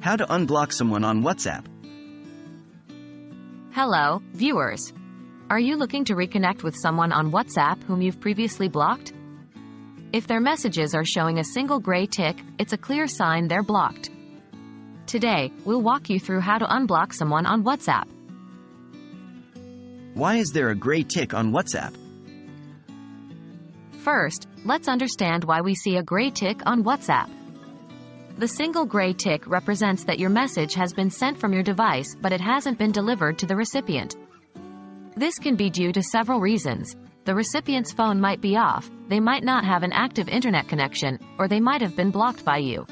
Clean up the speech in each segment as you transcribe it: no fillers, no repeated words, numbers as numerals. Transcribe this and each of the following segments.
How to unblock someone on WhatsApp. Hello, viewers. Are you looking to reconnect with someone on WhatsApp whom you've previously blocked? If their messages are showing a single gray tick, it's a clear sign they're blocked. Today, we'll walk you through how to unblock someone on WhatsApp. Why is there a gray tick on WhatsApp? First, let's understand why we see a gray tick on WhatsApp. The single gray tick represents that your message has been sent from your device, but it hasn't been delivered to the recipient. This can be due to several reasons. The recipient's phone might be off, they might not have an active internet connection, or they might have been blocked by you.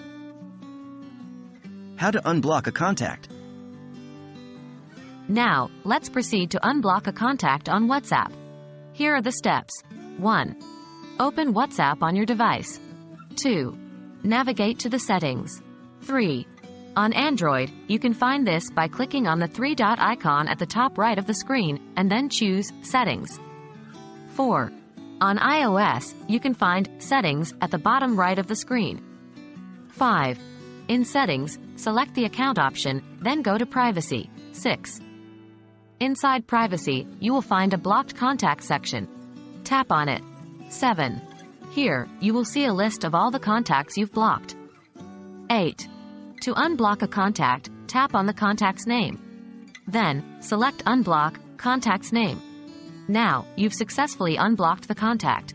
How to unblock a contact. Now, let's proceed to unblock a contact on WhatsApp. Here are the steps. 1. Open WhatsApp on your device. 2. Navigate to the settings. 3. On Android, you can find this by clicking on the three-dot icon at the top right of the screen, and then choose Settings. 4. On iOS, you can find Settings at the bottom right of the screen. 5. In Settings, select the Account option, then go to Privacy. 6. Inside Privacy, you will find a Blocked Contact section. Tap on it. 7. Here, you will see a list of all the contacts you've blocked. 8. To unblock a contact, tap on the contact's name. Then, select Unblock Contact's name. Now, you've successfully unblocked the contact.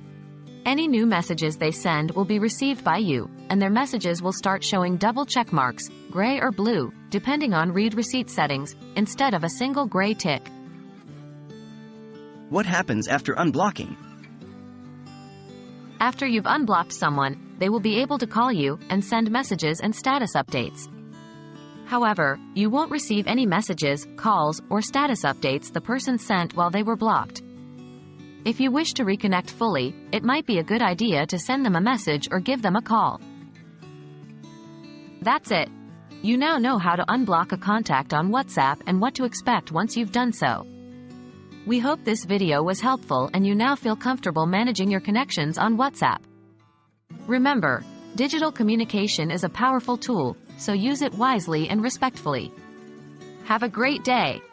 Any new messages they send will be received by you, and their messages will start showing double check marks, gray or blue, depending on read receipt settings, instead of a single gray tick. What happens after unblocking? After you've unblocked someone, they will be able to call you and send messages and status updates. However, you won't receive any messages, calls, or status updates the person sent while they were blocked. If you wish to reconnect fully, it might be a good idea to send them a message or give them a call. That's it. You now know how to unblock a contact on WhatsApp and what to expect once you've done so. We hope this video was helpful and you now feel comfortable managing your connections on WhatsApp. Remember, digital communication is a powerful tool, so use it wisely and respectfully. Have a great day!